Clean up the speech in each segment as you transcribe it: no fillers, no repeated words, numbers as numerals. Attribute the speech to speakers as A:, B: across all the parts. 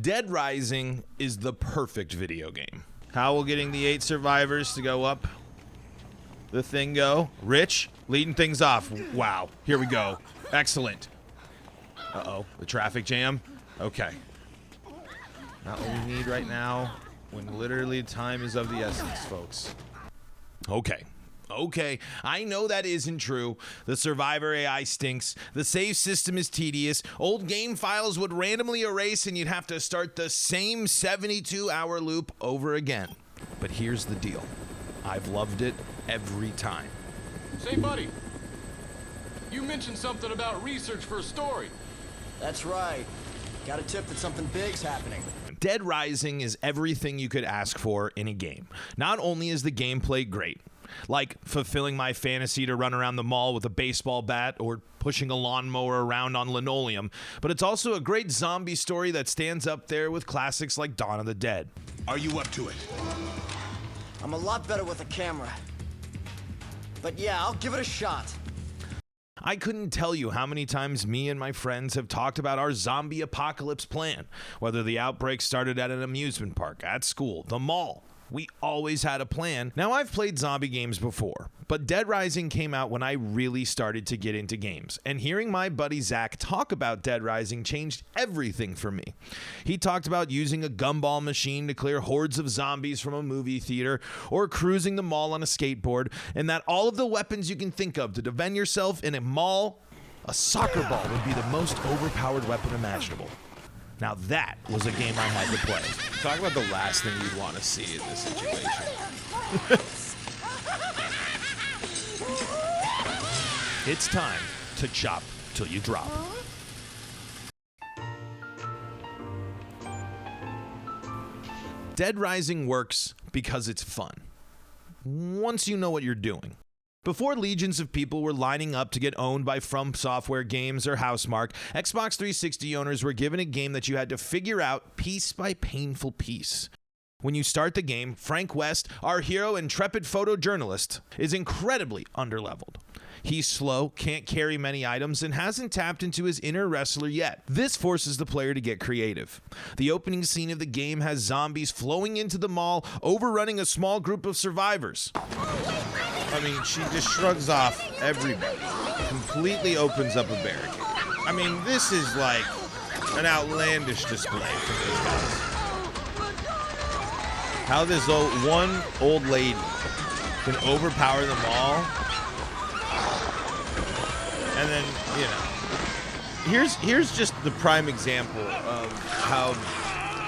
A: Dead Rising is the perfect video game. How will getting the 8 survivors to go up the thing go? Rich, leading things off. Wow, here we go. Excellent. Uh-oh, the traffic jam. Okay. Not what we need right now, when literally time is of the essence, folks. Okay, I know that isn't true. The survivor AI stinks. The save system is tedious. Old game files would randomly erase and you'd have to start the same 72-hour loop over again. But here's the deal. I've loved it every time.
B: Say, buddy, you mentioned something about research for a story.
C: That's right. Got a tip that something big's happening.
A: Dead Rising is everything you could ask for in a game. Not only is the gameplay great, like fulfilling my fantasy to run around the mall with a baseball bat or pushing a lawnmower around on linoleum, but it's also a great zombie story that stands up there with classics like Dawn of the Dead.
D: Are you up to it?
C: I'm a lot better with a camera. But yeah, I'll give it a shot.
A: I couldn't tell you how many times me and my friends have talked about our zombie apocalypse plan, whether the outbreak started at an amusement park, at school, the mall. We always had a plan. Now, I've played zombie games before, but Dead Rising came out when I really started to get into games, and hearing my buddy Zach talk about Dead Rising changed everything for me. He talked about using a gumball machine to clear hordes of zombies from a movie theater, or cruising the mall on a skateboard, and that all of the weapons you can think of to defend yourself in a mall, a soccer ball would be the most overpowered weapon imaginable. Now that was a game I had to play. Talk about the last thing you'd want to see in this situation. It's time to chop till you drop. Dead Rising works because it's fun. Once you know what you're doing. Before legions of people were lining up to get owned by From Software Games or Housemarque, Xbox 360 owners were given a game that you had to figure out piece by painful piece. When you start the game, Frank West, our hero and intrepid photojournalist, is incredibly underleveled. He's slow, can't carry many items, and hasn't tapped into his inner wrestler yet. This forces the player to get creative. The opening scene of the game has zombies flowing into the mall, overrunning a small group of survivors. I mean, she just shrugs off everybody. Completely opens up a barricade. I mean, this is like an outlandish display from these guys. How this one old lady can overpower them all. And then, you know, here's just the prime example of how,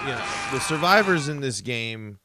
A: you know, the survivors in this game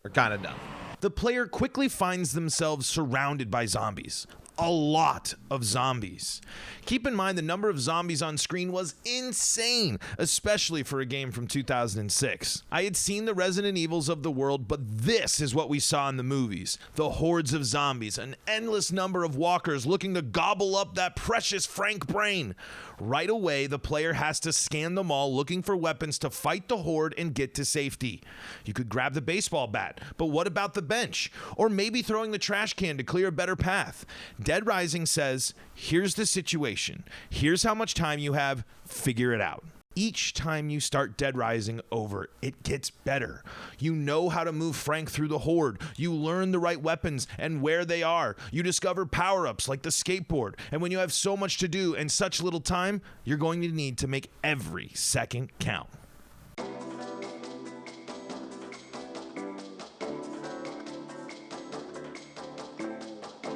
A: are kind of dumb. The player quickly finds themselves surrounded by zombies. A lot of zombies. Keep in mind the number of zombies on screen was insane, especially for a game from 2006. I had seen the Resident Evils of the world, but this is what we saw in the movies. The hordes of zombies, an endless number of walkers looking to gobble up that precious Frank brain. Right away, the player has to scan them all looking for weapons to fight the horde and get to safety. You could grab the baseball bat, but what about the bench? Or maybe throwing the trash can to clear a better path. Dead Rising says, here's the situation. Here's how much time you have. Figure it out. Each time you start Dead Rising over, it gets better. You know how to move Frank through the horde. You learn the right weapons and where they are. You discover power-ups like the skateboard. And when you have so much to do and such little time, you're going to need to make every second count.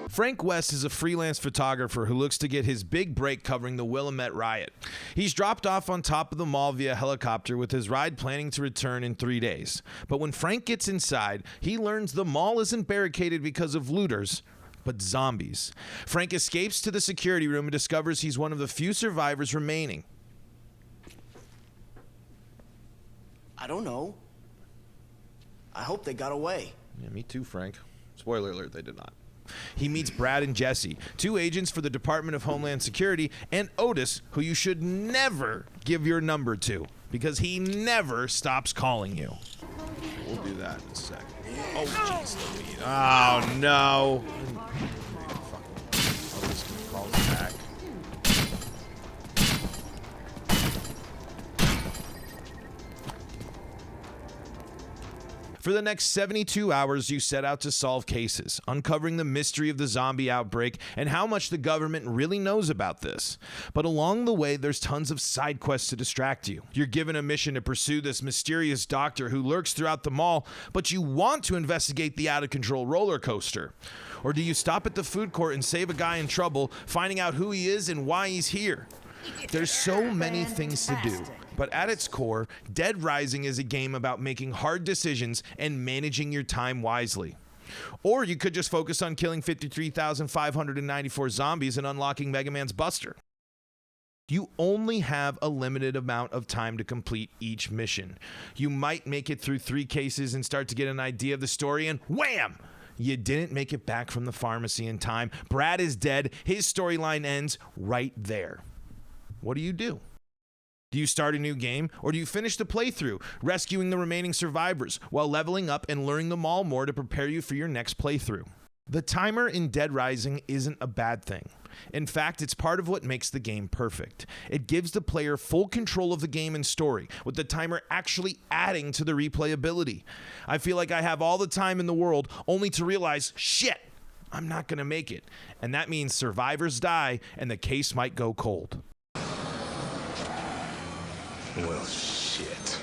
A: Frank West is a freelance photographer who looks to get his big break covering the Willamette riot. He's dropped off on top of the mall via helicopter with his ride planning to return in 3 days. But when Frank gets inside, he learns the mall isn't barricaded because of looters, but zombies. Frank escapes to the security room and discovers he's one of the few survivors remaining.
C: I don't know. I hope they got away.
A: Yeah, me too, Frank. Spoiler alert, they did not. He meets Brad and Jesse, 2 agents for the Department of Homeland Security, and Otis, who you should never give your number to, because he never stops calling you. We'll do that in a second. Oh, jeez. Oh, no. Otis calls back. For the next 72 hours, you set out to solve cases, uncovering the mystery of the zombie outbreak and how much the government really knows about this. But along the way, there's tons of side quests to distract you. You're given a mission to pursue this mysterious doctor who lurks throughout the mall, but you want to investigate the out-of-control roller coaster. Or do you stop at the food court and save a guy in trouble, finding out who he is and why he's here? There's so many things to do, but at its core, Dead Rising is a game about making hard decisions and managing your time wisely. Or you could just focus on killing 53,594 zombies and unlocking Mega Man's Buster. You only have a limited amount of time to complete each mission. You might make it through 3 cases and start to get an idea of the story, and wham! You didn't make it back from the pharmacy in time. Brad is dead. His storyline ends right there. What do? Do you start a new game, or do you finish the playthrough, rescuing the remaining survivors while leveling up and learning them all more to prepare you for your next playthrough? The timer in Dead Rising isn't a bad thing. In fact, it's part of what makes the game perfect. It gives the player full control of the game and story, with the timer actually adding to the replayability. I feel like I have all the time in the world, only to realize, shit, I'm not going to make it. And that means survivors die, and the case might go cold.
D: Well, shit.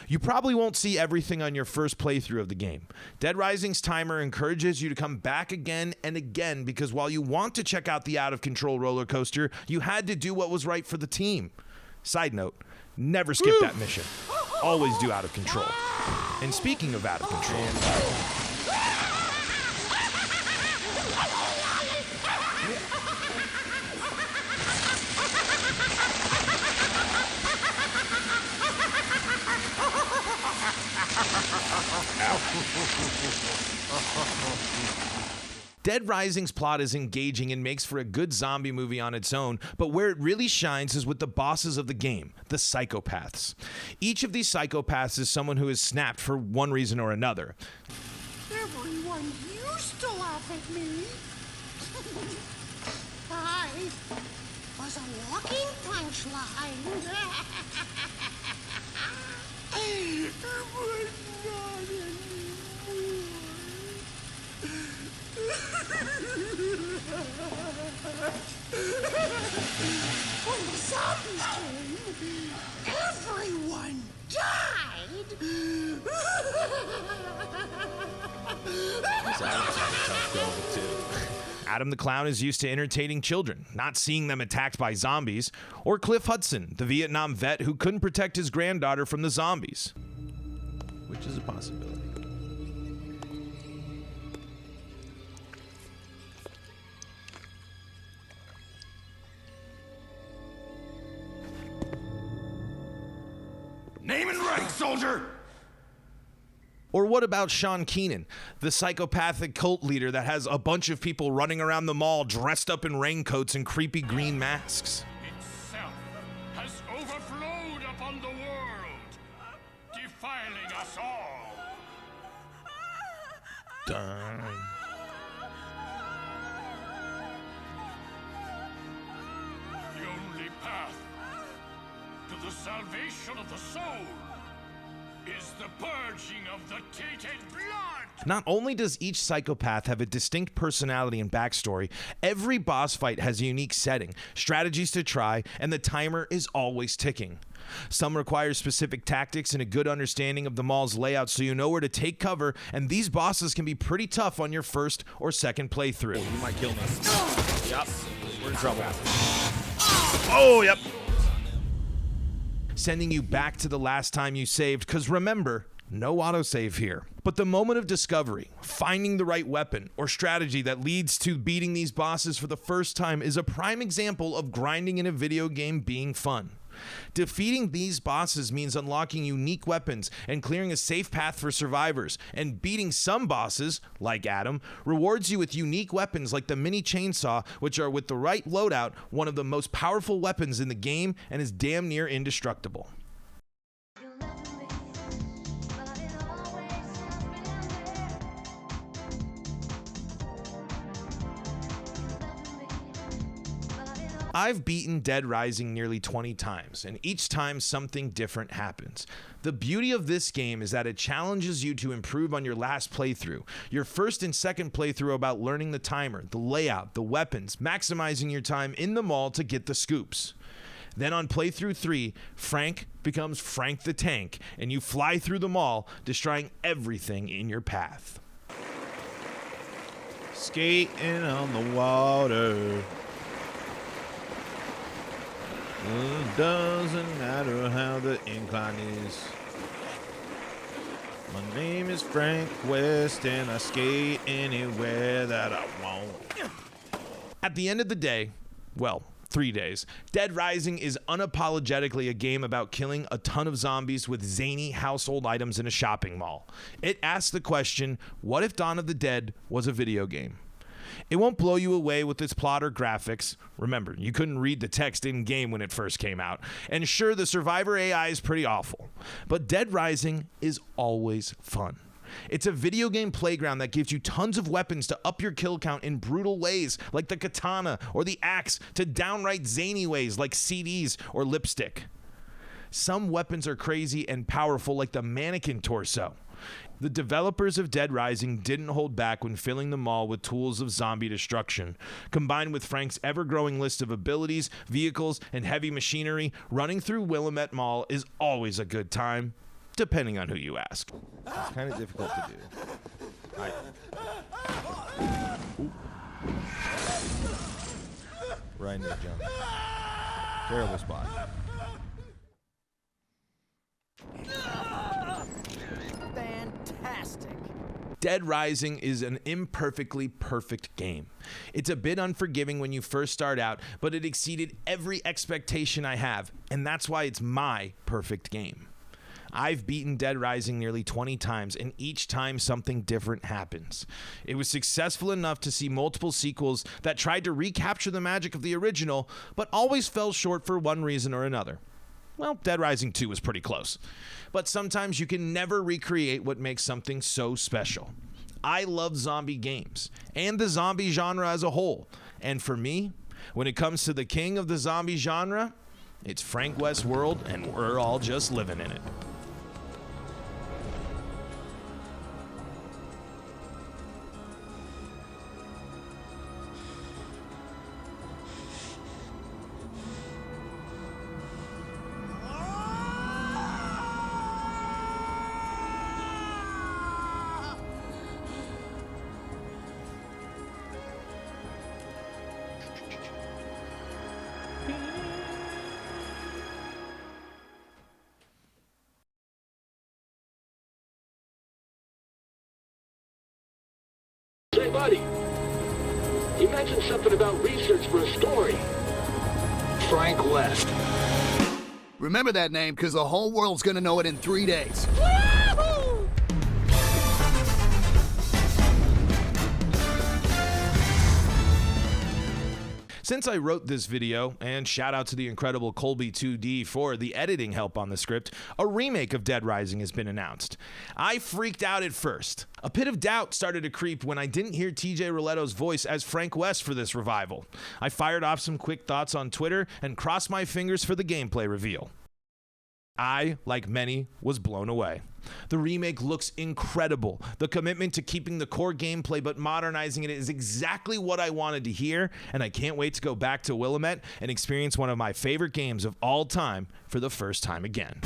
A: You probably won't see everything on your first playthrough of the game. Dead Rising's timer encourages you to come back again and again because while you want to check out the out-of-control roller coaster, you had to do what was right for the team. Side note, never skip that mission. Always do out of control. And speaking of out of control... Dead Rising's plot is engaging and makes for a good zombie movie on its own, but where it really shines is with the bosses of the game, the Psychopaths. Each of these Psychopaths is someone who is snapped for one reason or another.
E: Everyone used to laugh at me. I was a walking punchline. But not anymore. When the zombies came, everyone died.
A: Adam the Clown is used to entertaining children, not seeing them attacked by zombies. Or Cliff Hudson, the Vietnam vet who couldn't protect his granddaughter from the zombies. Which is a possibility.
D: Name and rank, soldier!
A: Or what about Sean Keenan, the psychopathic cult leader that has a bunch of people running around the mall dressed up in raincoats and creepy green masks?
F: Itself has overflowed upon the world, defiling us all.
A: Darn.
F: The only path to the salvation of the soul is the purging of the tainted blood.
A: Not only does each psychopath have a distinct personality and backstory, every boss fight has a unique setting, strategies to try, and the timer is always ticking. Some require specific tactics and a good understanding of the mall's layout so you know where to take cover, and these bosses can be pretty tough on your first or second playthrough.
G: You might kill me. Yup. We're in trouble.
A: Oh, yep. Sending you back to the last time you saved, because remember, no autosave here. But the moment of discovery, finding the right weapon or strategy that leads to beating these bosses for the first time is a prime example of grinding in a video game being fun. Defeating these bosses means unlocking unique weapons and clearing a safe path for survivors, and beating some bosses, like Adam, rewards you with unique weapons like the mini chainsaw, which are, with the right loadout, one of the most powerful weapons in the game and is damn near indestructible. I've beaten Dead Rising nearly 20 times, and each time something different happens. The beauty of this game is that it challenges you to improve on your last playthrough. Your first and second playthrough are about learning the timer, the layout, the weapons, maximizing your time in the mall to get the scoops. Then on playthrough 3, Frank becomes Frank the Tank, and you fly through the mall, destroying everything in your path. Skating on the water. It doesn't matter how the incline is. My name is Frank West, and I skate anywhere that I want. At the end of the day, well, 3 days, Dead Rising is unapologetically a game about killing a ton of zombies with zany household items in a shopping mall. It asks the question, what if Dawn of the Dead was a video game? It won't blow you away with its plot or graphics. Remember, you couldn't read the text in-game when it first came out. And sure, the survivor AI is pretty awful. But Dead Rising is always fun. It's a video game playground that gives you tons of weapons to up your kill count in brutal ways, like the katana or the axe, to downright zany ways, like CDs or lipstick. Some weapons are crazy and powerful, like the mannequin torso. The developers of Dead Rising didn't hold back when filling the mall with tools of zombie destruction. Combined with Frank's ever-growing list of abilities, vehicles, and heavy machinery, running through Willamette Mall is always a good time, depending on who you ask.
H: It's kind of difficult to do. Right in the jump. Terrible spot.
C: Fantastic.
A: Dead Rising is an imperfectly perfect game. It's a bit unforgiving when you first start out, but it exceeded every expectation I have, and that's why it's my perfect game. I've beaten Dead Rising nearly 20 times, and each time something different happens. It was successful enough to see multiple sequels that tried to recapture the magic of the original, but always fell short for one reason or another. Well, Dead Rising 2 was pretty close. But sometimes you can never recreate what makes something so special. I love zombie games, and the zombie genre as a whole. And for me, when it comes to the king of the zombie genre, it's Frank West's world, and we're all just living in it.
F: Say, buddy, you mentioned something about research for a story. Frank West.
I: Remember that name, because the whole world's gonna know it in 3 days.
A: Since I wrote this video, and shout out to the incredible Colby2D for the editing help on the script, a remake of Dead Rising has been announced. I freaked out at first. A pit of doubt started to creep when I didn't hear TJ Roletto's voice as Frank West for this revival. I fired off some quick thoughts on Twitter and crossed my fingers for the gameplay reveal. I, like many, was blown away. The remake looks incredible. The commitment to keeping the core gameplay but modernizing it is exactly what I wanted to hear, and I can't wait to go back to Willamette and experience one of my favorite games of all time for the first time again.